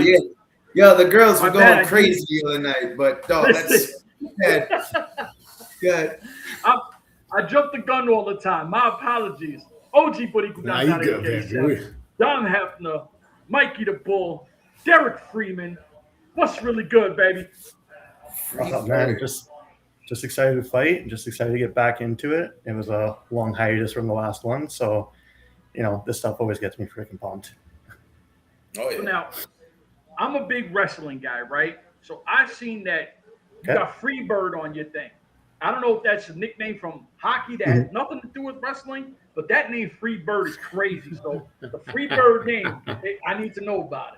Yeah. Yo, the girls were My going bad. crazy the other night, but no, that's good. I jump the gun all the time. My apologies. OG Nah, you good, man. Don Heffner, Mikey Da Bull, Derek Freeman. What's really good, baby? Oh, man, just excited to fight, just excited to get back into it. It was a long hiatus from the last one, so this stuff always gets me freaking pumped. Oh yeah. So now, I'm a big wrestling guy, right? So I've seen that you got Freebird on your thing. I don't know if that's a nickname from hockey that has nothing to do with wrestling, but that name Freebird is crazy. So the Freebird name, I need to know about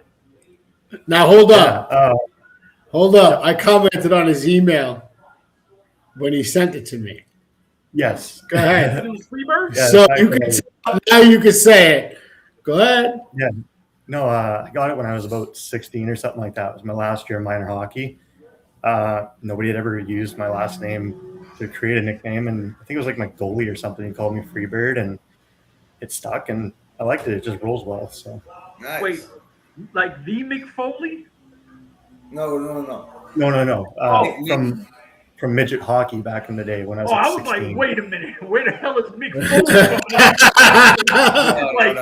it. Now hold up. Hold up. I commented on his email when he sent it to me. Yes. Go ahead. Freebird? Yeah, so now you can say it. Go ahead. Yeah. No, I got it when I was about 16 or something like that. It was my last year of minor hockey. Nobody had ever used my last name to create a nickname, and I think it was like my goalie or something. He called me Freebird, and it stuck, and I liked it. It just rolls well. So. Nice. Wait, like the Mick Foley? No. From midget hockey back in the day when I was. I was 16. like, wait a minute, where the hell is Mick Foley?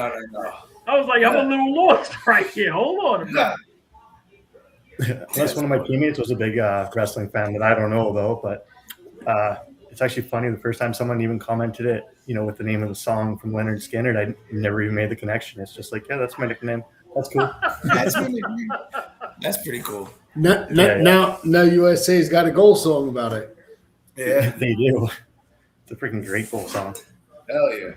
No. I was like, I'm a little lost right here. Hold on a minute. Unless one of my teammates was a big wrestling fan that I don't know about, but it's actually funny. The first time someone even commented it, with the name of the song from Leonard Skinner, I never even made the connection. It's just like, yeah, that's my nickname. That's cool. That's pretty cool. Now USA's got a goal song about it. Yeah, they do. It's a freaking great goal song. Hell yeah.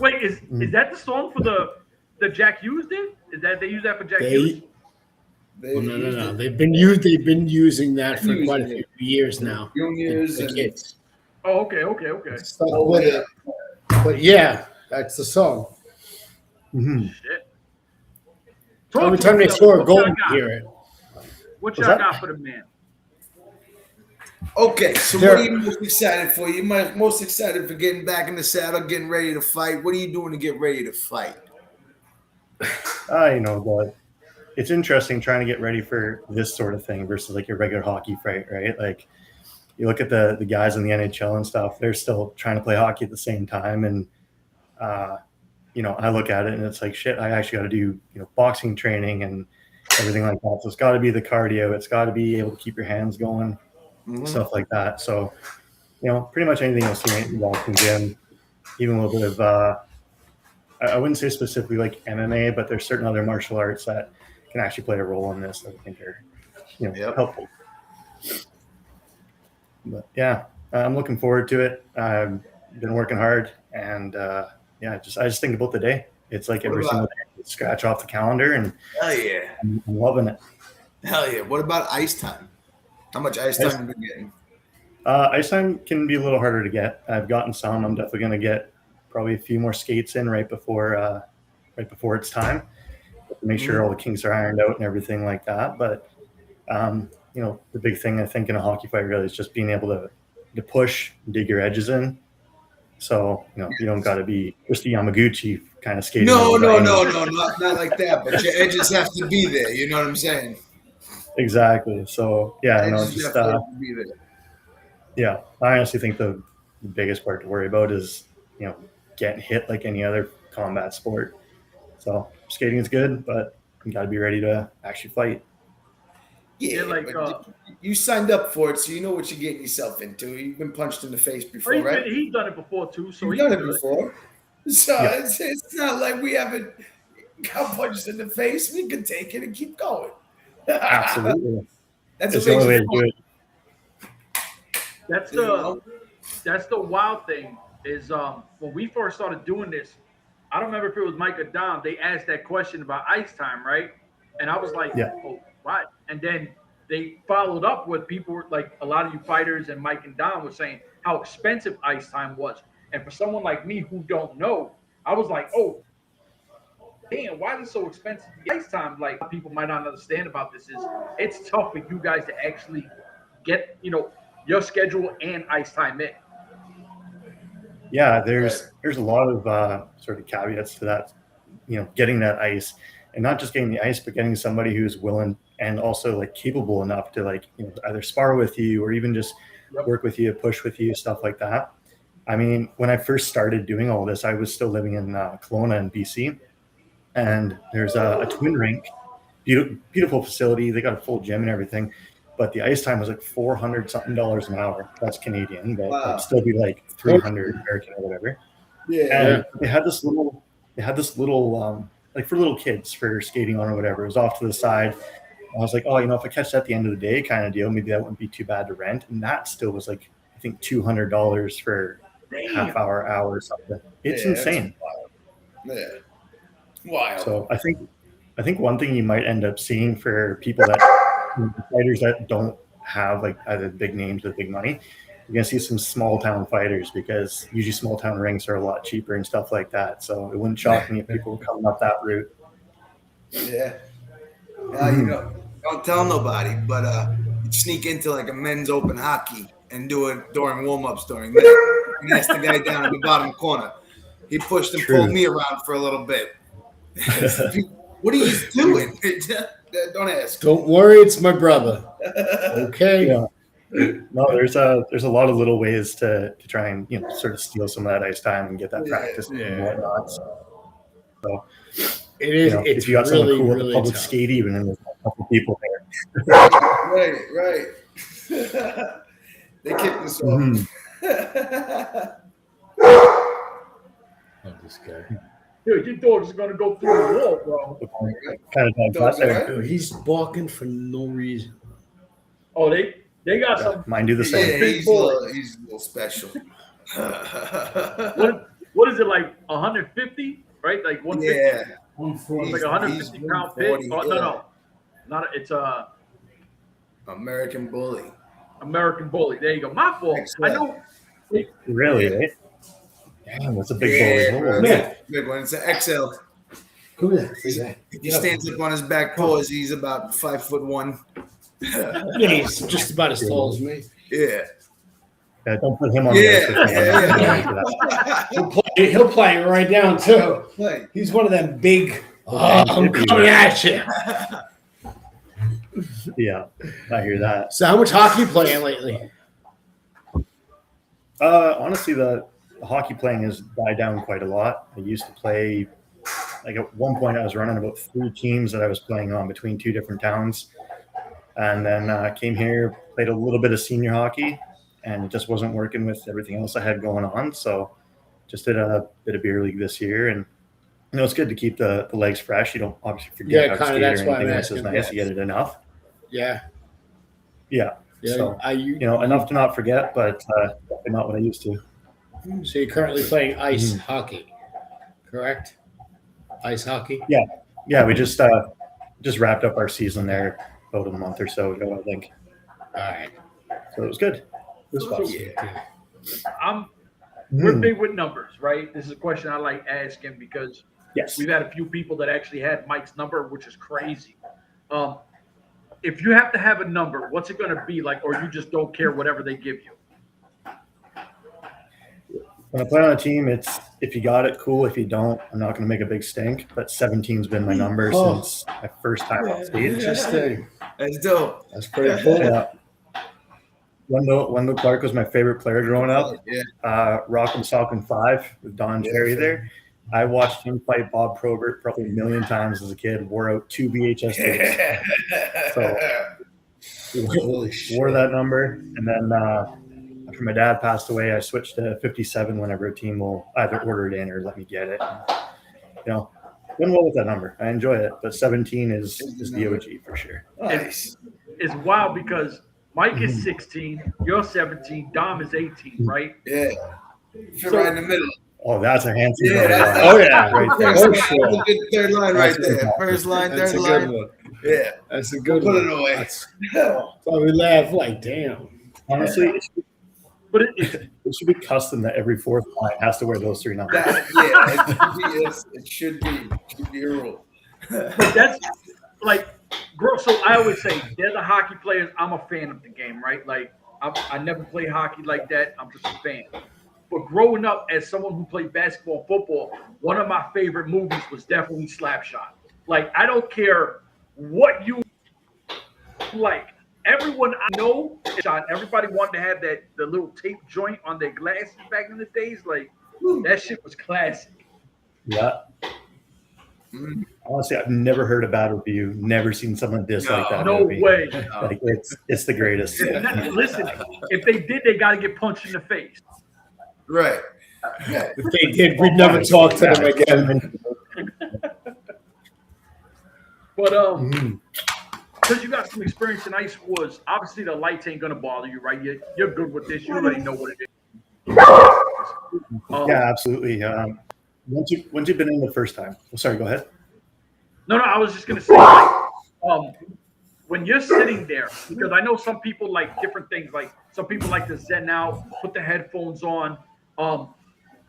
Wait, is that the song for the Jack Hughes did? Is that they use that for Jack Hughes? No. They've been using that for quite a few years now. Juniors and kids. Oh, okay. But yeah, that's the song. Mm-hmm. Shit. Every time they score a goal, you hear it. What y'all got for the man? Okay, so what are you most excited for? You most excited for getting back in the saddle, getting ready to fight. What are you doing to get ready to fight? But it's interesting trying to get ready for this sort of thing versus like your regular hockey fight, right? Like you look at the guys in the NHL and stuff, they're still trying to play hockey at the same time. And, I look at it and it's like, shit, I actually got to do, boxing training and everything like that. So it's got to be the cardio. It's got to be able to keep your hands going, stuff like that. So, pretty much anything you'll see in walking gym, even a little bit of, I wouldn't say specifically like MMA, but there's certain other martial arts that can actually play a role in this that I think are, helpful. But yeah, I'm looking forward to it. I've been working hard, and I just think about the day. It's like every single day, scratch off the calendar, and hell yeah, I'm loving it. Hell yeah! What about ice time? How much ice time have you been getting? Ice time can be a little harder to get. I've gotten some. I'm definitely going to get probably a few more skates in right before it's time, to make sure all the kinks are ironed out and everything like that. But the big thing I think in a hockey fight really is just being able to push, dig your edges in. So you don't got to be Christie Yamaguchi kind of skating. No, not like that. But your edges have to be there. You know what I'm saying? Exactly. So yeah, just be there. Yeah, I honestly think the biggest part to worry about is getting hit like any other combat sport. So skating is good, but you got to be ready to actually fight. Yeah, you signed up for it, so you know what you're getting yourself into. You've been punched in the face before, right? He's done it before too. So he's done it before. So it's not like we haven't got punched in the face. We can take it and keep going. Absolutely. That's the only way to do it. That's the wild thing is when we first started doing this, I don't remember if it was Mike or Dom. They asked that question about ice time, right? And I was like, oh, right. And then they followed up with people like a lot of you fighters and Mike and Dom were saying how expensive ice time was. And for someone like me who don't know, I was like, oh, damn, why is it so expensive? Ice time, like people might not understand about this, is it's tough for you guys to actually get, your schedule and ice time in. Yeah, there's a lot of sort of caveats to that, getting that ice. and not just getting the ice, but getting somebody who's willing and also like capable enough to like, you know, either spar with you or even just work with you, push with you, stuff like that. I mean, when I first started doing all this, I was still living in Kelowna in BC, and there's a twin rink, beautiful facility. They got a full gym and everything, but the ice time was like $400 something an hour. That's Canadian, but it'd still be like 300 American or whatever. And they had this little like for little kids for skating on or whatever. It was off to the side. I was like, oh, you know, if I catch that at the end of the day kind of deal, maybe that wouldn't be too bad to rent. And that still was like, I think $200 for half hour or something. It's insane. Wild. So I think one thing you might end up seeing for people that fighters that don't have like either big names or big money, you're gonna see some small town fighters, because usually small town rinks are a lot cheaper and stuff like that. So it wouldn't shock me if people were coming up that route. Yeah. You know, don't tell nobody, but you'd sneak into like a men's open hockey and do it during warm-ups during that. And ask the guy down in the bottom corner. He pushed and pulled me around for a little bit. What are you doing? Don't ask. Don't worry, it's my brother. Okay. Yeah. No, there's a lot of little ways to try and, you know, sort of steal some of that ice time and get that practice and whatnot. So it is. You know, it's if you got really, someone cool really at the public tough. skate, even and there's a couple people there. Right. They kicked us off. Oh, this guy. Dude, your dog's are gonna go through the wall, bro. Kind of Dog's there. Dude, he's barking for no reason. Oh, they got some. Mine do the same. Yeah, he's a little special. What is it, like 150? Right, like 150. Yeah. 140. Like 150 pound pit. Oh, no, not it's a American Bully. American Bully. There you go. My fault. Excellent. I know. Really, right? Damn, that's a big bro. boy. Yeah. Big one. It's an XL. Who is that? If he stands up on his back paws, he's about 5'1". Yeah, he's just about as tall as me. Yeah. Yeah, don't put him on the Yeah. He'll play it right down too. Right. He's one of them big. I'm coming at you. Yeah, I hear that. So, how much hockey you playing lately? Honestly, the hockey playing has died down quite a lot. I used to play, like at one point I was running about 3 teams that I was playing on between 2 different towns. And then came here, played a little bit of senior hockey, and it just wasn't working with everything else I had going on. So just did a bit of beer league this year. And, you know, it's good to keep the legs fresh. You don't obviously forget how to skate or anything. That's just nice to get it enough. Yeah. Yeah. So, you know, enough to not forget, but definitely not what I used to. So you're currently playing ice hockey, correct? Ice hockey? Yeah, we just wrapped up our season there about a month or so ago, I think. All right. So it was good. It was fun. Yeah. We're big with numbers, right? This is a question I like asking because Yes. we've had a few people that actually had Mike's number, which is crazy. If you have to have a number, what's it going to be like, or you just don't care whatever they give you? When I play on a team, it's if you got it, cool. If you don't, I'm not going to make a big stink. But 17's been my number since my first time on stage. Interesting. That's dope. That's pretty cool. Yeah. Wendell Clark was my favorite player growing up. Yeah. Rock'em Sock'em 5 with Don Cherry there. I watched him fight Bob Probert probably a million times as a kid. Wore out 2 VHS tapes. So wore that number, and then after my dad passed away, I switched to 57 whenever a team will either order it in or let me get it. You know, done well with that number. I enjoy it, but 17 is the OG for sure. Nice. It's wild because Mike is 16, you're 17, Dom is 18, right? Yeah. You're right in the middle. Oh, that's a handsome Yeah, number. that's right there. That's a good third line right there. First line, That's third a good line. one. Yeah. That's a good Put one. it away. That's why we laugh like, damn. Honestly, But it should be custom that every fourth line has to wear those 3 numbers. It should be. It should be a rule. But that's like, so I always say they're the hockey players. I'm a fan of the game, right? Like, I never played hockey like that. I'm just a fan. But growing up as someone who played basketball and football, one of my favorite movies was definitely Slapshot. Like, I don't care what you like. Everyone I know shot. Everybody wanted to have the little tape joint on their glasses back in the days. Like, that shit was classic. Yeah. Honestly, I've never heard a bad review. Never seen someone dislike that No movie. way. Like it's the greatest. Listen, if they did, they got to get punched in the face. Right. If they did, we'd never talk to them again. But because you got some experience in ice wars, obviously the lights ain't gonna bother you, right? You're good with this. You already know what it is. Yeah, absolutely. Once you've been in the first time. Oh, sorry, go ahead. No, I was just gonna say, like, when you're sitting there, because I know some people like different things. Like some people like to zen out, put the headphones on.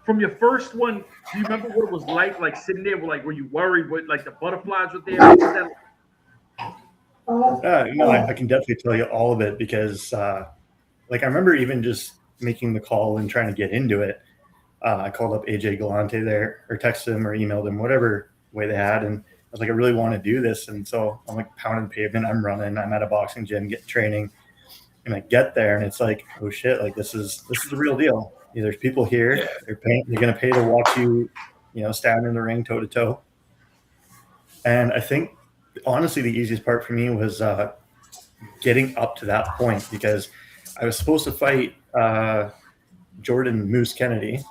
From your first one, do you remember what it was like sitting there? Were you worried with like the butterflies were there? No, I can definitely tell you all of it because, like, I remember even just making the call and trying to get into it. I called up AJ Galante there, or texted him or emailed him, whatever way they had, and I was like, I really want to do this, and so I'm like pounding pavement, I'm running, I'm at a boxing gym, getting training, and I get there, and it's like, oh shit, like this is the real deal. There's people here, they're gonna pay to watch you, stand in the ring toe to toe, and I think honestly the easiest part for me was getting up to that point because I was supposed to fight Jordan Moose Kennedy,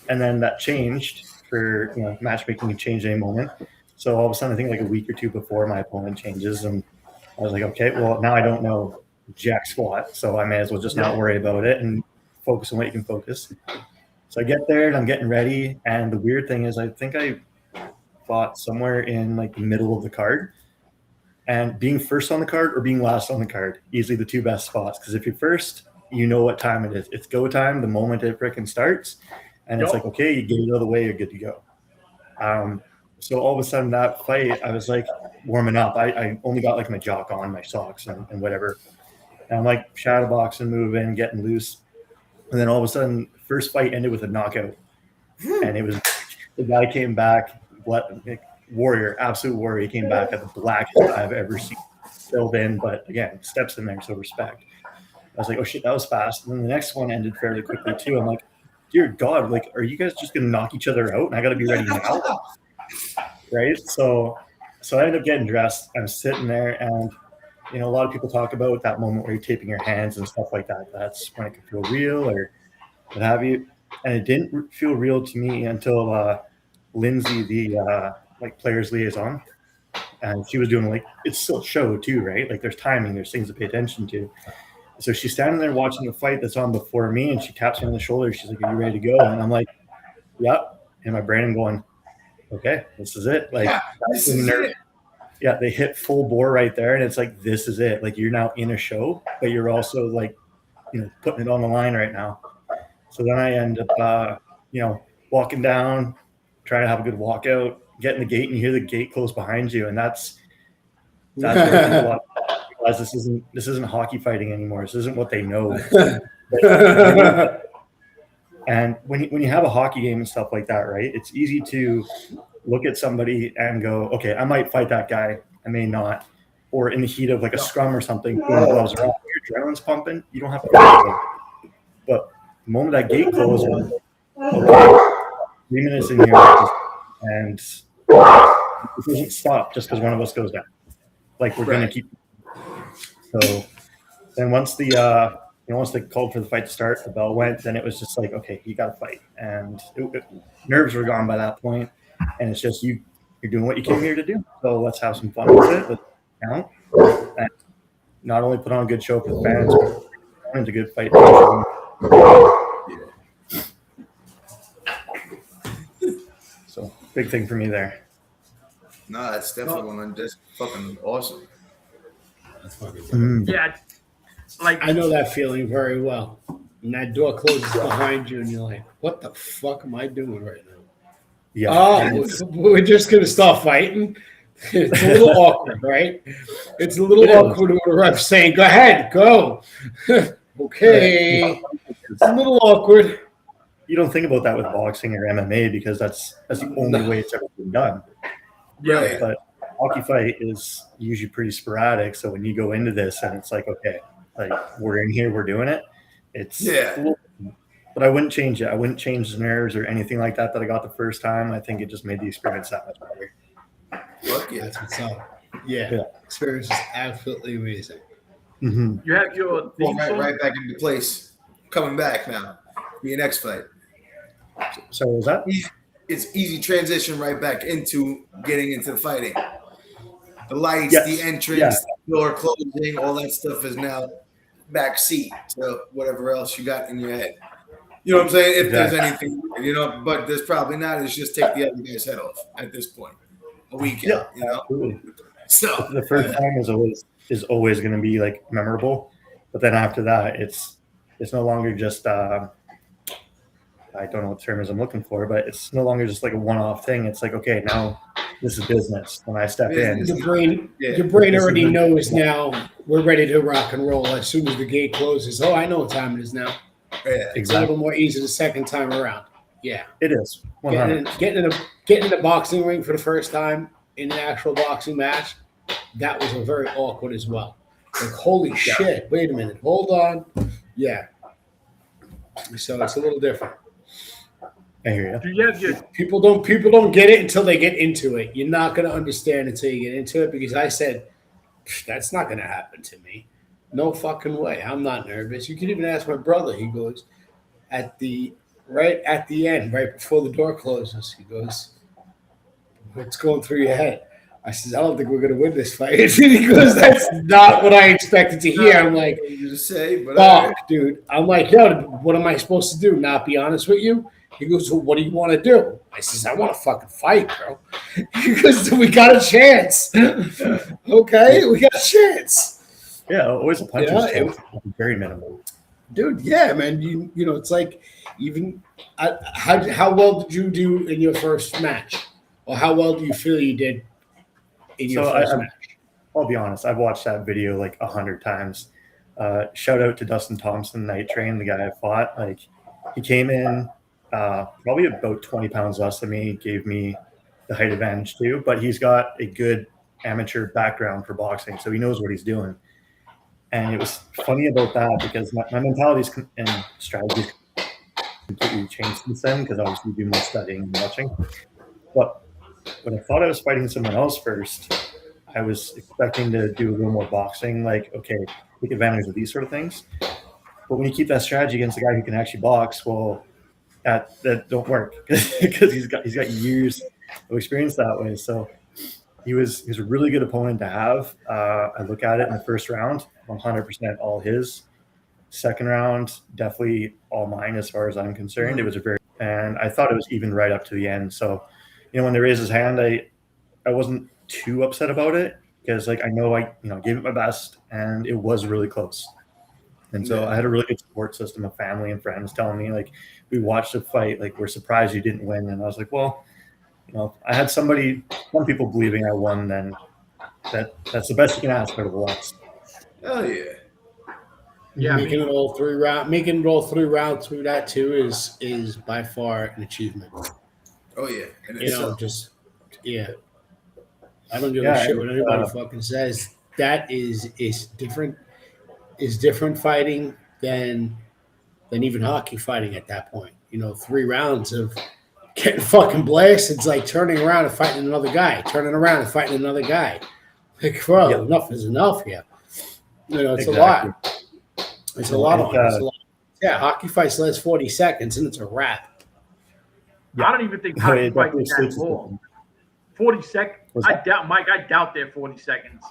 and then that changed for matchmaking can change any moment. So all of a sudden, I think like a week or two before my opponent changes, and I was like, okay, well now I don't know jack squat, so I may as well just not worry about it and focus on what you can focus. So I get there and I'm getting ready, and the weird thing is I think I fought somewhere in like the middle of the card, and being first on the card or being last on the card, easily the two best spots, because if you're first, you know what time it is. It's go time the moment it frickin' starts, and it's like, okay, you get it out of the way, you're good to go. So all of a sudden that fight, I was like warming up. I only got like my jock on, my socks and whatever, and I'm like shadow boxing, moving, getting loose, and then all of a sudden first fight ended with a knockout, and it was the guy came back, warrior, absolute warrior. He came back at the blackest I've ever seen, filled in, but again, steps in there, so respect. I was like, oh shit, that was fast. And then the next one ended fairly quickly too. I'm like, dear God, like, are you guys just gonna knock each other out? And I gotta be ready now, right? So I ended up getting dressed. I'm sitting there, and a lot of people talk about that moment where you're taping your hands and stuff like that. That's when it can feel real or what have you. And it didn't feel real to me until Lindsay, the like players liaison, and she was doing like, it's still a show too, right? Like there's timing, there's things to pay attention to. So she's standing there watching the fight that's on before me, and she taps me on the shoulder. She's like, are you ready to go? And I'm like, yep. And my brain, I'm going, okay, this is it. Like, this is it. Yeah, they hit full bore right there, and it's like, this is it. Like, you're now in a show, but you're also like, putting it on the line right now. So then I end up, walking down, trying to have a good walkout, get in the gate, and you hear the gate close behind you, and that's where I think a lot of people realize this isn't hockey fighting anymore. This isn't what they know. And when you have a hockey game and stuff like that, right? It's easy to look at somebody and go, okay, I might fight that guy, I may not. Or in the heat of like a scrum or something, when the gloves are off, your adrenaline's pumping, you don't have to worry about it. But the moment that gate closes, okay, 3 minutes in here, and it doesn't stop just because one of us goes down. Like we're gonna keep. So then once the once they called for the fight to start, the bell went. Then it was just like, okay, you got to fight, and nerves were gone by that point, and it's just you're doing what you came here to do. So let's have some fun with it. Let's count, and not only put on a good show for the fans, but it's a good fight. So big thing for me there. No, that's definitely that's fucking awesome. That's fucking good. Yeah, like I know that feeling very well. And that door closes behind you, and you're like, "What the fuck am I doing right now?" Yeah. Oh, we're just gonna start fighting. It's a little awkward, right? It's a little awkward with a ref saying, "Go ahead, go." Okay, it's a little awkward. You don't think about that with boxing or MMA because that's the only way it's ever been done. Yeah. But hockey fight is usually pretty sporadic. So when you go into this and it's like, okay, like we're in here, we're doing it. It's but I wouldn't change it. I wouldn't change the nerves or anything like that I got the first time. I think it just made the experience that much better. Fuck yeah. That's what's up. Yeah. Experience is absolutely amazing. Mm-hmm. You have your right back into place. Coming back now. For your next fight. So was that? It's easy transition right back into getting into the fighting. The lights, the entrance, the door closing, all that stuff is now backseat to whatever else you got in your head. You know what I'm saying? If there's anything, but there's probably not. It's just take the other guy's head off at this point. A weekend, Absolutely. So the first time is always going to be like memorable, but then after that, it's no longer just I don't know what term is I'm looking for, but it's no longer just like a one-off thing. It's like, okay, now this is business. When I step in, your brain already knows now we're ready to rock and roll as soon as the gate closes. Oh, I know what time it is now. Yeah, it's a little more easy the second time around. Yeah, it is. Getting in a boxing ring for the first time in an actual boxing match, that was a very awkward as well. Like, holy shit! Wait a minute, hold on. Yeah, so it's a little different. I hear you. People don't get it until they get into it. You're not going to understand until you get into it, because I said that's not going to happen to me. No fucking way. I'm not nervous. You can even ask my brother. He goes right at the end, right before the door closes. He goes, "What's going through your head?" I says, "I don't think we're going to win this fight." He goes, "That's not what I expected to hear." I'm like, "Fuck, dude." I'm like, "Yo, what am I supposed to do? Not be honest with you?" He goes, "Well, what do you want to do?" I says, "I want to fucking fight, bro." He goes, "We got a chance." Okay, we got a chance. Yeah, always a puncher's chance. Very minimal. Dude, yeah, man. You know, it's like even how well did you do in your first match? Or how well do you feel you did in your first match? I'll be honest, I've watched that video like 100 times. Shout out to Dustin Thompson, Night Train, the guy I fought. Like, he came in probably about 20 pounds less than me, gave me the height advantage too, but he's got a good amateur background for boxing, so he knows what he's doing. And it was funny about that because my mentalities and strategies completely changed since then, because obviously we do more studying and watching. But when I thought I was fighting someone else first, I was expecting to do a little more boxing, like, okay, take advantage of these sort of things. But when you keep that strategy against a guy who can actually box, well, that don't work because he's got years of experience that way. So he was a really good opponent to have. I look at it in the first round, 100% all his. Second round, definitely all mine as far as I'm concerned. It was and I thought it was even right up to the end. So, when they raised his hand, I wasn't too upset about it, because like I gave it my best, and it was really close. And so I had a really good support system of family and friends telling me, like, we watched the fight, like, we're surprised you didn't win. And I was like, well, I had some people believing I won, then that's the best you can ask out of the loss. Hell yeah. Yeah, making it all three rounds through that too is by far an achievement. Oh yeah. And I don't give a shit what anybody fucking says. That is different. Is different fighting than even hockey fighting at that point. 3 rounds of getting fucking blasted. It's like turning around and fighting another guy. Turning around and fighting another guy. Like, bro, enough is enough here. It's a lot. It's a lot of it. Yeah, hockey fights last 40 seconds and it's a wrap. I don't even think hockey fights is that long. 40 seconds. I doubt they're 40 seconds.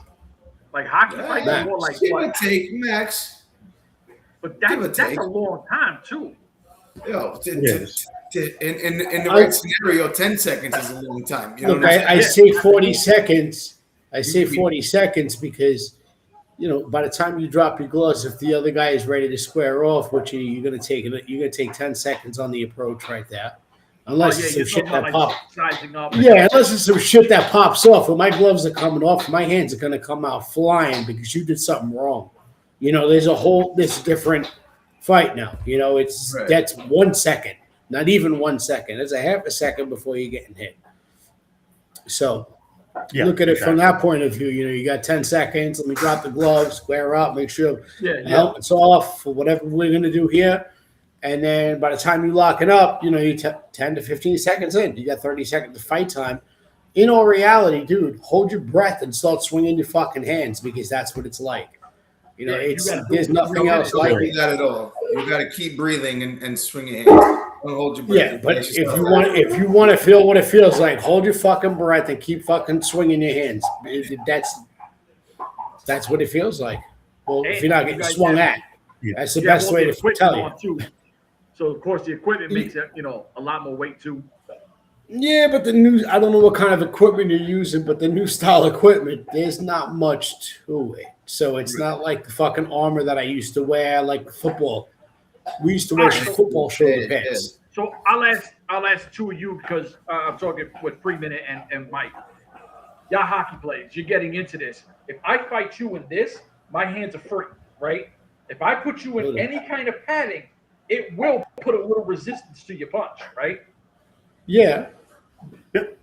Like, hockey fights are more like what? Give or take, max. But that's a long time too. In the right scenario, 10 seconds is a long time. I say 40 seconds. I say 40 seconds because, by the time you drop your gloves, if the other guy is ready to square off, which you're gonna take 10 seconds on the approach right there. Unless it's some shit that pops. Unless it's some shit that pops off. When my gloves are coming off, my hands are gonna come out flying because you did something wrong. There's this different fight now. That's 1 second, not even 1 second. It's a half a second before you're getting hit. So look at it from that point of view. You got 10 seconds. Let me drop the gloves, square up, make sure the helmet's off for whatever we're going to do here. And then by the time you lock it up, you 10 to 15 seconds in. You got 30 seconds of fight time. In all reality, dude, hold your breath and start swinging your fucking hands because that's what it's like. There's nothing else like it. You got it all. You got to keep breathing and swing your hands. Don't hold your breath. Yeah, but if you want to feel what it feels like, hold your fucking breath and keep fucking swinging your hands. That's what it feels like. Well, if you're not getting swung at, that's the best way to tell you. So of course the equipment makes it, a lot more weight too. Yeah, but I don't know what kind of equipment you're using, but the new style equipment, there's not much to it. So it's not like the fucking armor that I used to wear, like football. We used to wear football shoulder pads. So I'll ask two of you because I'm talking with Freeman and Mike. Y'all hockey players, you're getting into this. If I fight you in this, my hands are free, right? If I put you in any kind of padding, it will put a little resistance to your punch, right? Yeah. Yep.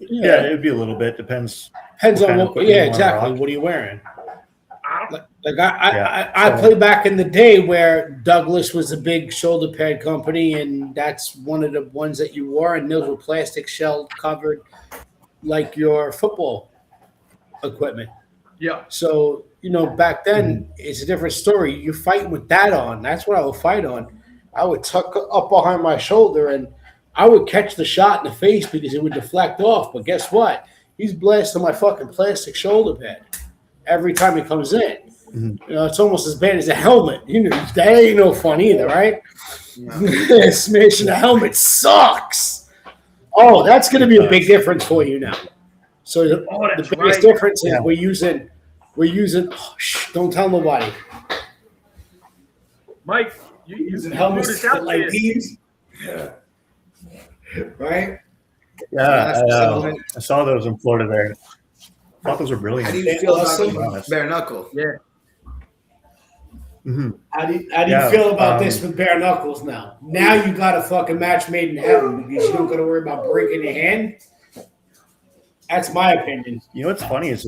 Yeah, it'd be a little bit. Depends on what. Yeah, exactly. What are you wearing? I played back in the day where Douglas was a big shoulder pad company, and that's one of the ones that you wore, and those were plastic shell covered, like your football equipment. Yeah. So back then it's a different story. You fight with that on. That's what I would fight on. I would tuck up behind my shoulder and I would catch the shot in the face because it would deflect off. But guess what? He's blasting my fucking plastic shoulder pad every time he comes in. Mm-hmm. It's almost as bad as a helmet. That ain't no fun either, right? No. Smashing the helmet sucks. Oh, that's going to be a big difference for you now. So the biggest difference is we're using. Don't tell nobody. Mike, you using helmets like these. Yeah. Right? Yeah, I saw those in Florida there. I thought those were brilliant. How do you feel about bare knuckle? Yeah. Mm-hmm. How do you feel about this with bare knuckles now? Now you got a fucking match made in heaven because you don't got to worry about breaking your hand. That's my opinion. What's funny is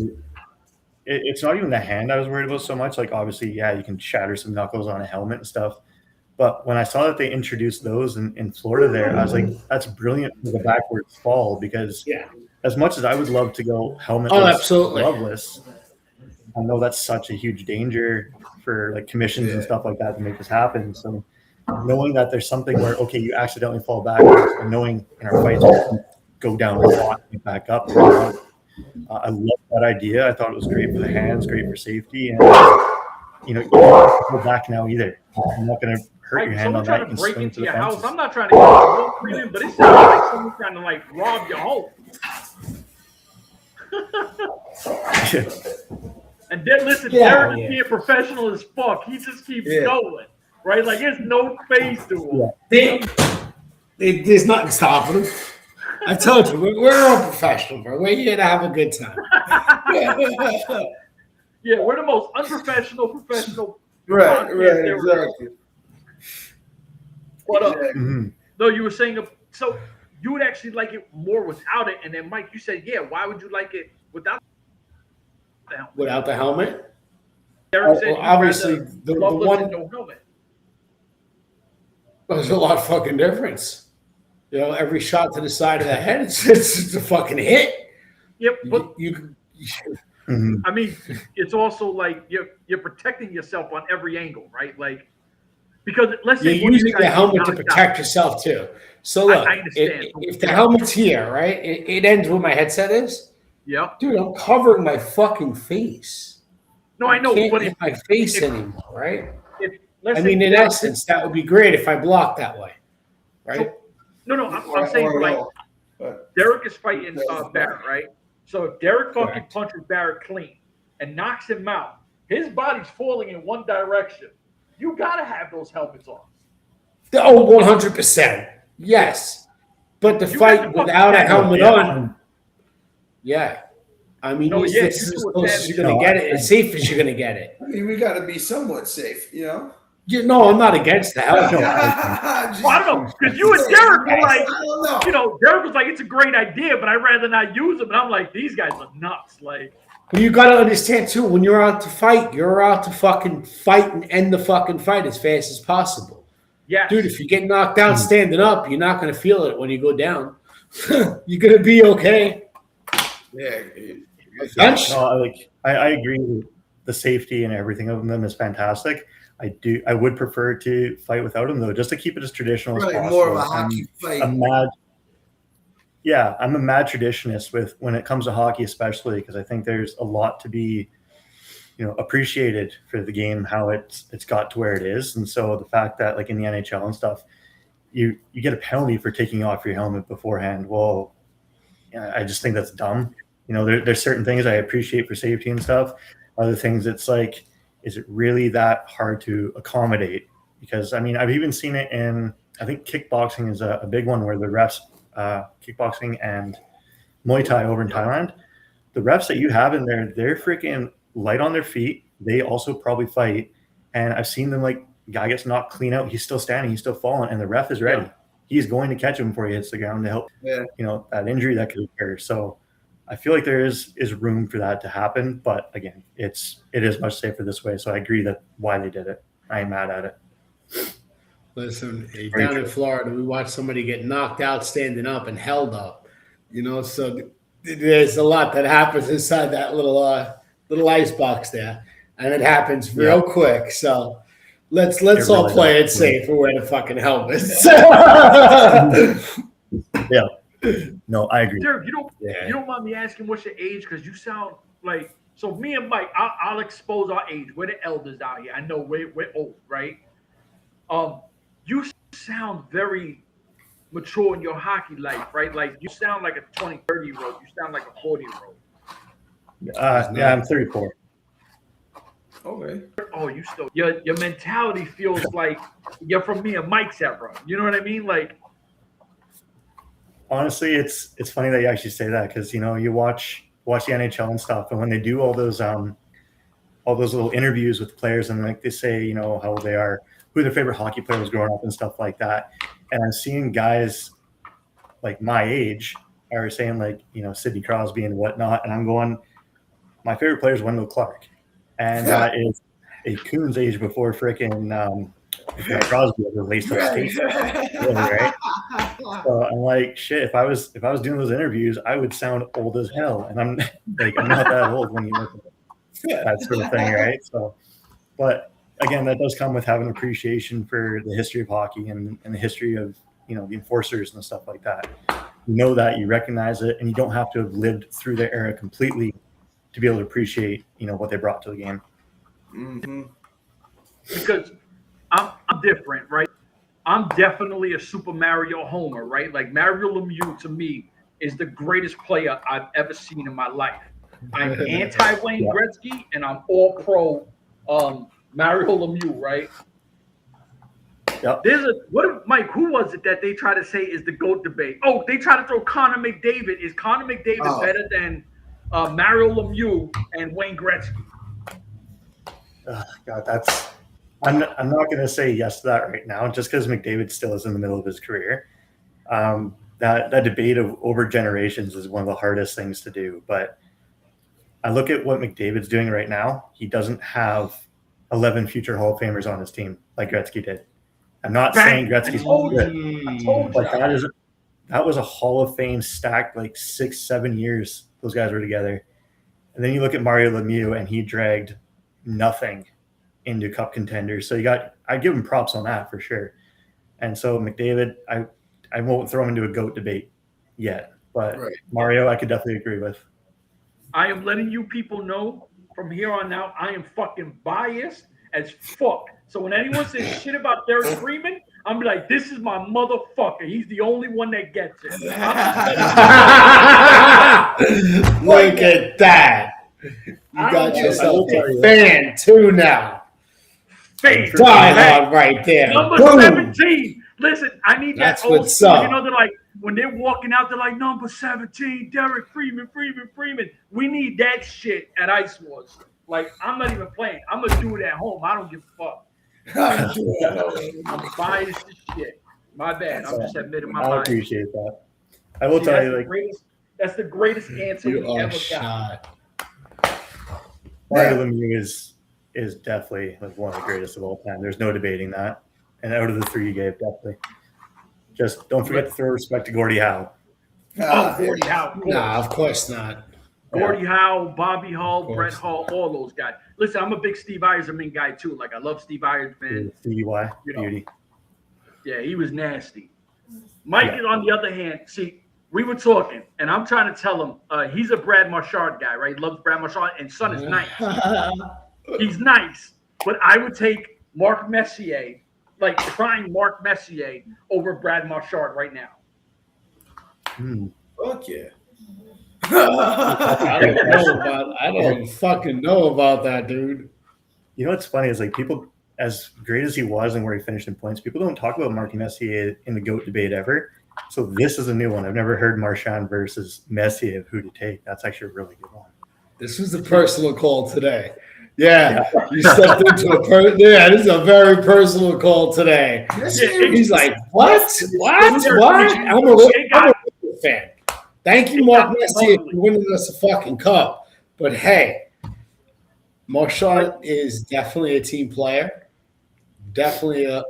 it's not even the hand I was worried about so much. Like, obviously, you can shatter some knuckles on a helmet and stuff. But when I saw that they introduced those in Florida there, I was like, that's brilliant for the backwards fall because as much as I would love to go helmetless, gloveless, I know that's such a huge danger for like commissions and stuff like that to make this happen. So knowing that there's something where, okay, you accidentally fall backwards and knowing in our fights we can go down a lot and back up. I love that idea. I thought it was great for the hands, great for safety. And, you don't go back now either. I'm not going to hurt your hand on that. Trying to break into your house. I'm not trying to get Freeman, but it sounds like someone's trying to rob your home. And then listen, Derek is being professional as fuck. He just keeps going, right? Like there's no face to him. There's nothing stopping him. I told you, we're all professional, bro. We're here to have a good time. Yeah, we're the most unprofessional professional. Right, exactly. What no, you were saying so you would actually like it more without it, and then Mike, you said, why would you like it without the helmet? Without the helmet? Derek said obviously the one no helmet. There's a lot of fucking difference. Every shot to the side of the head, it's a fucking hit. Yep, but you I mean, it's also like you're protecting yourself on every angle, right? Like because let's say you're using the helmet to protect yourself too. So look, I understand. If the helmet's here, right, it ends where my headset is. Yeah, dude, I'm covering my fucking face. No, I know, but if my face anymore, right? In essence, that would be great if I blocked that way, right? So, no, I'm saying like Derek is fighting Barrett, right? So if Derek fucking punches Barrett clean and knocks him out, his body's falling in one direction. You gotta have those helmets on. Oh, 100%. Yes. But the fight without a helmet on, I mean, this is as close as you're going to get it, as safe as you're going to get it. I mean, we got to be somewhat safe, No, I'm not against that. I don't know, because you and Derek were like, Derek was like, it's a great idea, but I'd rather not use them. And I'm like, these guys are nuts. Like, well, you got to understand too, when you're out to fight, you're out to fucking fight and end the fucking fight as fast as possible. Yeah, dude, if you get knocked out standing up, you're not going to feel it when you go down. You're going to be okay. Yeah. No, I agree with the safety and everything of them is fantastic. I would prefer to fight without them though, just to keep it as traditional as possible. More of a hockey fight. I'm a mad traditionalist when it comes to hockey, especially because I think there's a lot to be, appreciated for the game, how it's got to where it is. And so the fact that like in the NHL and stuff, you get a penalty for taking off your helmet beforehand. Well, I just think that's dumb. There's certain things I appreciate for safety and stuff. Other things, it's like, is it really that hard to accommodate? Because, I mean, I've even seen it in, I think kickboxing is a big one where the refs, kickboxing and Muay Thai over in Thailand, the refs that you have in there, they're freaking light on their feet. They also probably fight. And I've seen them, like, guy gets knocked clean out. He's still standing. He's still falling. And the ref is ready. Yeah. He's going to catch him before he hits the ground to help, that injury that could occur. So I feel like there is room for that to happen. But again, it is much safer this way. So I agree that why they did it. I ain't mad at it. Listen, down in Florida, we watched somebody get knocked out standing up and held up. So there's a lot that happens inside that little ice box there. And it happens real quick. So let's all really play it safe and wear the fucking helmets. Yeah. No, I agree. Derek, you don't mind me asking what's your age? Because you sound like, so me and Mike, I'll expose our age. We're the elders out here. I know we're old, right? You sound very mature in your hockey life, right? Like you sound like a 20, 30-year-old. You sound like a 40-year-old. Yeah, I'm 34. Okay. Oh, you still your mentality feels like you're from me and Mike's era. You know what I mean? Like, honestly, it's funny that you actually say that because you watch the NHL and stuff, and when they do all those little interviews with players and like they say how old they are, who their favorite hockey player was growing up and stuff like that, and I'm seeing guys like my age are saying like Sidney Crosby and whatnot, and I'm going, my favorite player is Wendell Clark. And that is a coon's age before freaking Crosby ever laced up skates. Right? So I'm like, shit. If I was doing those interviews, I would sound old as hell, and I'm not that old when you look at that sort of thing, right? So, but again, that does come with having appreciation for the history of hockey and the history of the enforcers and stuff like that. That you recognize it, and you don't have to have lived through their era completely to be able to appreciate, what they brought to the game. Mm-hmm. Because I'm different, right? I'm definitely a Super Mario homer, right? Like Mario Lemieux to me is the greatest player I've ever seen in my life. I'm anti-Wayne Gretzky and I'm all pro Mario Lemieux, right? Yep. Mike, who was it that they try to say is the GOAT debate? Oh, they try to throw Connor McDavid. Is Connor McDavid better than Mario Lemieux and Wayne Gretzky? God, I'm not going to say yes to that right now, just because McDavid still is in the middle of his career. That debate over generations is one of the hardest things to do. But I look at what McDavid's doing right now. He doesn't have 11 future Hall of Famers on his team like Gretzky did. I'm not saying Gretzky's good, but that was a Hall of Fame stacked like 6-7 years. Those guys were together. And then you look at Mario Lemieux, and he dragged nothing into cup contenders. So I give him props on that for sure. And so McDavid, I won't throw him into a GOAT debate yet. But Mario, I could definitely agree with. I am letting you people know from here on out, I am fucking biased as fuck. So when anyone says shit about Derek Freeman, I'm be like, this is my motherfucker. He's the only one that gets it. Look at that. You got yourself a fan too now. Fan. Die hard right there. Number Boom. 17. Listen, I need That's that old what's school. up. They're like, when they're walking out, they're like, number 17, Derek Freeman. We need that shit at Ice Wars. Like, I'm not even playing. I'm going to do it at home. I don't give a fuck. I'm biased as shit. My bad. I'm just admitting my bias. I appreciate that. I will tell you, that's the greatest answer we ever got. Mario Lemieux is definitely like one of the greatest of all time. There's no debating that. And out of the three you gave, definitely. Just don't forget to throw respect to Gordie Howe. Gordie Howe. Nah, of course not. Gordie Howe, Bobby Hull, Brett Hull, all those guys. Listen, I'm a big Steve Yzerman guy too. Like I love Steve Yzerman. Stevie Y, beauty. Yeah, he was nasty. Mike, on the other hand, see, we were talking, and I'm trying to tell him he's a Brad Marchand guy, right? He loves Brad Marchand, and son is nice. He's nice, but I would take Mark Messier, like trying Mark Messier over Brad Marchand right now. Fuck yeah. I don't fucking know about that, dude. You know what's funny is like people, as great as he was and where he finished in points, people don't talk about Marky Messier in the GOAT debate ever. So this is a new one. I've never heard Marchand versus Messier of who to take. That's actually a really good one. This was a personal call today. Yeah, you stepped into this is a very personal call today. He's like, what? I'm a fan. Thank you, Mark Messier, for winning us a fucking cup. But hey, Marchand is definitely a team player. Definitely a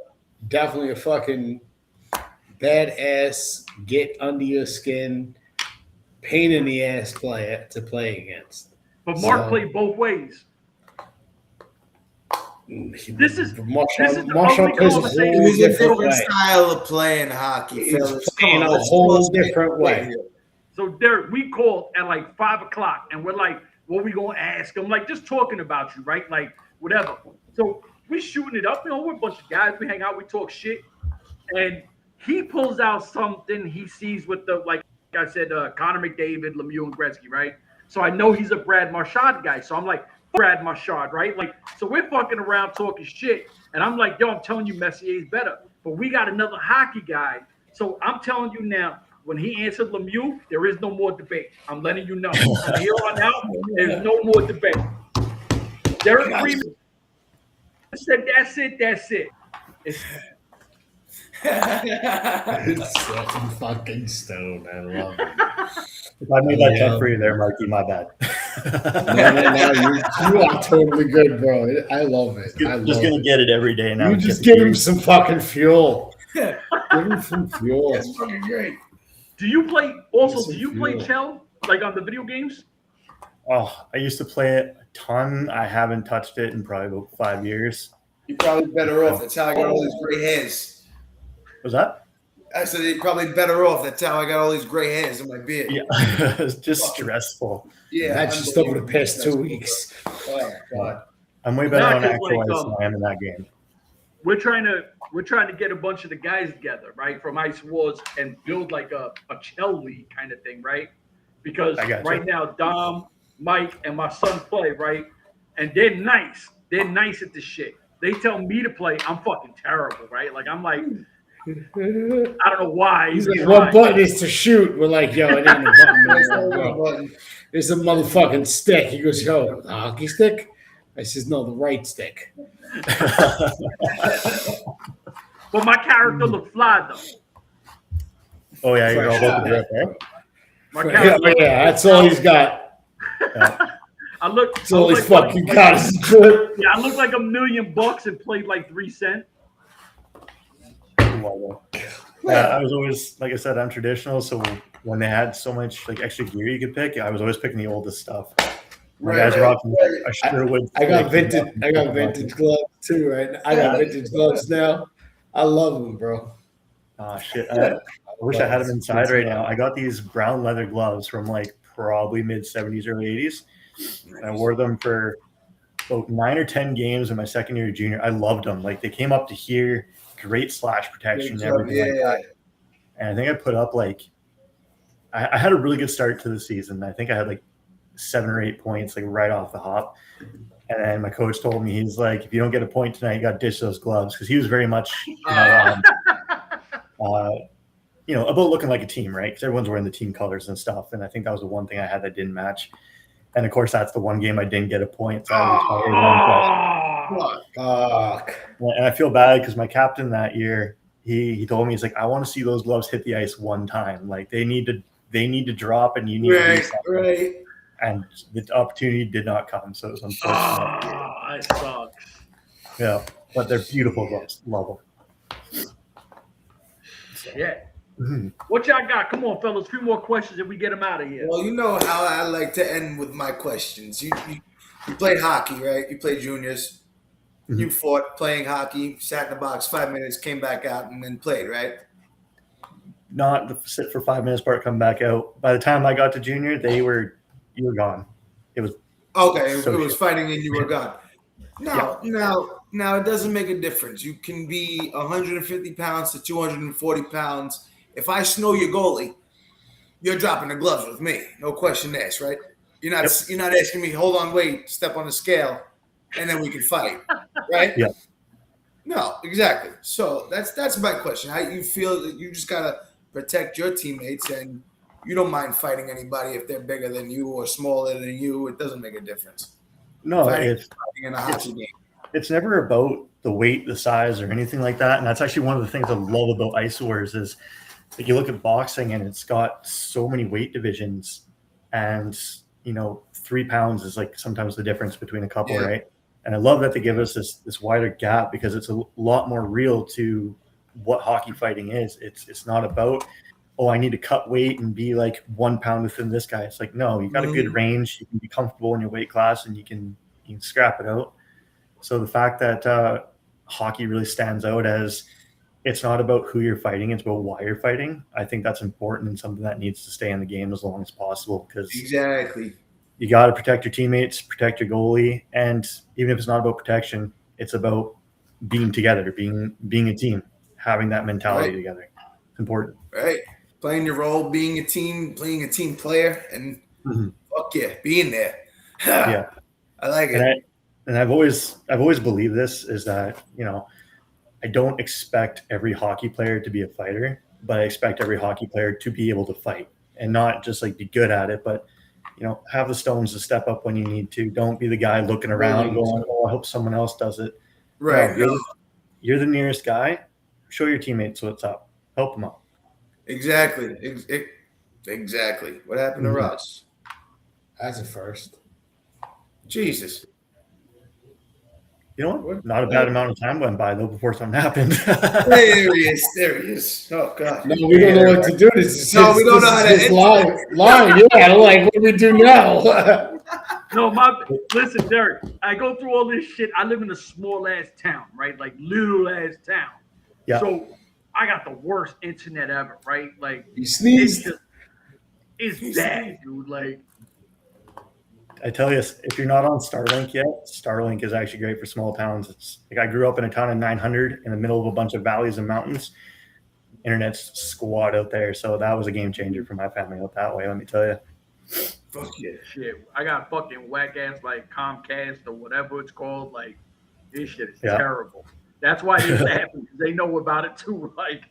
fucking badass, get under your skin, pain in the ass player to play against. But Mark played both ways. This is Marchand plays a whole different style of playing hockey. He's playing a whole different way. So Derek, we called at like 5 o'clock, and we're like, "What we gonna ask him?" Like just talking about you, right? Like whatever. So we shooting it up. You know, we're a bunch of guys. We hang out. We talk shit, and he pulls out something he sees with the like I said, Connor McDavid, Lemieux, and Gretzky, right? So I know he's a Brad Marchand guy. So I'm like, Brad Marchand, right? Like, so we're fucking around talking shit. And I'm like, yo, I'm telling you Messier's better. But we got another hockey guy. So I'm telling you now, when he answered Lemieux, there is no more debate. I'm letting you know. From here on out, there's no more debate. Derek Freeman said, that's it. It's set in fucking stone. I love it. If I made that tough for you there, Mikey, my bad. No, you are totally good, bro. I love it. Just gonna get it every day now. You just give him some fucking fuel. Give him some fuel. That's fucking great. Do you play Chell like on the video games? Oh, I used to play it a ton. I haven't touched it in probably about 5 years. You're probably better off. That's how I got all these gray hairs. Was that? I said you're probably better off. That's how I got all these gray hairs in my beard. Yeah, it's just stressful. Yeah, that's just over the past 2 weeks. Oh God, I'm way better on actual ice than I am in that game. We're trying to get a bunch of the guys together, right, from Ice Wars and build like a Chell league kind of thing, right? Because right now Dom, Mike, and my son play, right, and they're nice. They're nice at this shit. They tell me to play, I'm fucking terrible, right? Like I'm like. I don't know why. He's like, what button is to shoot? We're like, yo, it ain't a button. It's a motherfucking stick. He goes, yo, the hockey stick? I says, no, the right stick. But my character looked fly, though. Oh, yeah, you're all about the drip, right? My character that's all he's got. That's all he's fucking got is drip. Yeah, I look like $1 million and played like 3 cents. Yeah, I was always, like I said, I'm traditional. So when they had so much like extra gear you could pick, I was always picking the oldest stuff. My guys were rocking a Sherwood. I got vintage gloves too, right? I got vintage gloves now. I love them, bro. Oh shit! I wish I had them inside right now. I got these brown leather gloves from like probably mid 70s, early 80s. And I wore them for about 9 or 10 games in my second year of junior. I loved them. Like they came up to here. Great slash protection and everything like that. And I think I put up like I had a really good start to the season. I think I had like 7 or 8 points like right off the hop. And then my coach told me, he's like, if you don't get a point tonight, you got to ditch those gloves, because he was very much about looking like a team, right? Because everyone's wearing the team colors and stuff. And I think that was the one thing I had that didn't match. And of course, that's the one game I didn't get a point. So I was And I feel bad because my captain that year, he told me, he's like, I want to see those gloves hit the ice one time. Like they need to drop, and you need to do something. Right. And the opportunity did not come, so it was unfortunate. It sucks. Yeah, but they're beautiful gloves. Love them. Yeah. Mm-hmm. What y'all got? Come on, fellas. 3 more questions and we get them out of here. Well, you know how I like to end with my questions. You played hockey, right? You played juniors. Mm-hmm. You fought playing hockey, sat in the box 5 minutes, came back out, and then played, right? Not the sit for 5 minutes part, come back out. By the time I got to junior, you were gone. It was okay. So it was fighting and you were gone. Now it doesn't make a difference. You can be 150 pounds to 240 pounds. If I snow your goalie, you're dropping the gloves with me. No question asked, right? You're not asking me, hold on, wait, step on the scale, and then we can fight, right? Yeah. No, exactly. So that's my question. How you feel that you just gotta protect your teammates and you don't mind fighting anybody if they're bigger than you or smaller than you. It doesn't make a difference. No, fighting in a hockey game. It's never about the weight, the size, or anything like that. And that's actually one of the things I love about Ice Wars is like you look at boxing and it's got so many weight divisions, and 3 pounds is like sometimes the difference between a couple, right? And I love that they give us this wider gap because it's a lot more real to what hockey fighting is. It's not about, oh, I need to cut weight and be like 1 pound within this guy. It's like, no, you got a good range. You can be comfortable in your weight class and you can scrap it out. So the fact that hockey really stands out as it's not about who you're fighting, it's about why you're fighting. I think that's important and something that needs to stay in the game as long as possible because exactly. You got to protect your teammates, protect your goalie, and even if it's not about protection, it's about being together, being a team, having that mentality together. It's important. Right. Playing your role, being a team, playing a team player, and fuck yeah, being there. Yeah. I like it. And I've always believed this is that, I don't expect every hockey player to be a fighter, but I expect every hockey player to be able to fight and not just like be good at it, but have the stones to step up when you need to. Don't be the guy looking around going, oh, I hope someone else does it. Right. No, you're the nearest guy. Show your teammates what's up. Help them out. Exactly. Exactly. What happened to Russ? As a first. Jesus. You know what? Not a bad amount of time went by, though, before something happened. There he is. Oh, God. No, we don't know what to do. We don't know how to line. Yeah, like, what do we do now? No, listen, Derek, I go through all this shit. I live in a small-ass town, right? Like, little-ass town. Yeah. So I got the worst internet ever, right? Like, you sneezed. It's bad, dude. Like, I tell you, if you're not on Starlink yet, Starlink is actually great for small towns. It's like I grew up in a town of 900 in the middle of a bunch of valleys and mountains. Internet's squat out there, so that was a game changer for my family out that way. Let me tell you. Fuck yeah, shit. I got fucking whack ass like Comcast or whatever it's called. Like, this shit is terrible. That's why this happens because they know about it too. Like,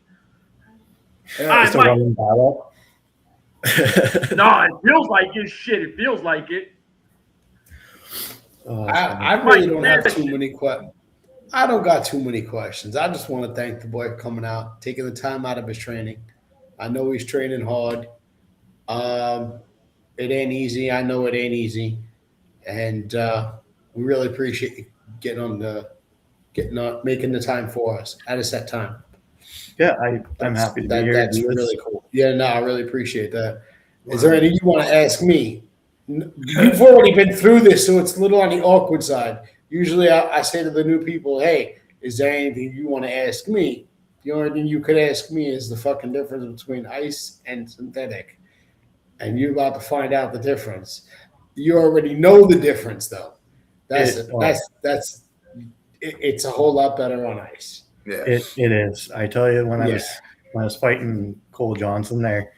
it's a running battle. No, it feels like it. Shit, it feels like it. I really don't have too many questions. I don't got too many questions. I just want to thank the boy for coming out, taking the time out of his training. I know he's training hard. It ain't easy. I know it ain't easy. And we really appreciate you making the time for us at a set time. Yeah, I'm happy to be here. That's really cool. Yeah, no, I really appreciate that. Is there anything you want to ask me? You've already been through this, so it's a little on the awkward side. Usually I say to the new people, hey, is there anything you want to ask me? The only thing you could ask me is the fucking difference between ice and synthetic. And you're about to find out the difference. You already know the difference, though. It's a whole lot better on ice. Yeah. It is. I tell you, when I was fighting Cole Johnson there,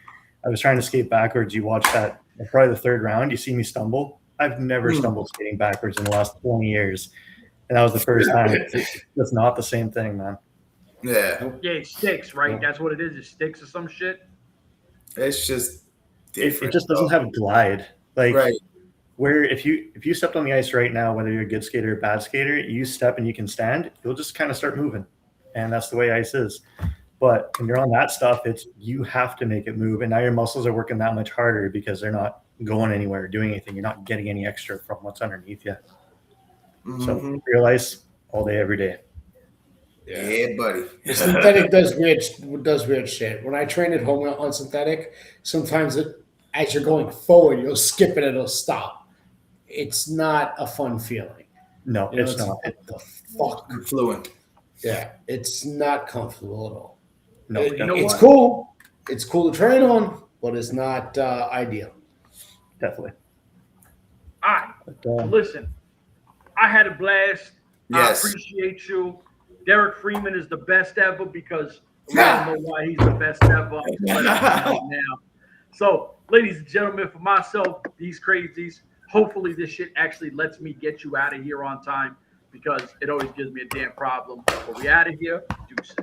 I was trying to skate backwards. You watch that, probably the third round, you see me stumble. I've never stumbled skating backwards in the last 20 years. And that was the first time. It's not the same thing, man. Yeah. Yeah, it sticks, right? That's what it is. It sticks or some shit. It's just different. It just doesn't have glide. Like where if you stepped on the ice right now, whether you're a good skater or a bad skater, you step and you can stand, you'll just kind of start moving. And that's the way ice is. But when you're on that stuff, it's you have to make it move. And now your muscles are working that much harder because they're not going anywhere or doing anything. You're not getting any extra from what's underneath you. Mm-hmm. So real ice all day, every day. Yeah, buddy. The synthetic does weird shit. When I train at home on synthetic, sometimes as you're going forward, you'll skip it and it'll stop. It's not a fun feeling. No, it's not. What the fuck? Fluent. Yeah, it's not comfortable at all. No, it's cool. It's cool to train on, but it's not ideal. Definitely. All right. Listen, I had a blast. Yes. I appreciate you. Derek Freeman is the best ever because I don't know why he's the best ever. But I know now. So, ladies and gentlemen, for myself, these crazies, hopefully this shit actually lets me get you out of here on time because it always gives me a damn problem. But we out of here. Deuces.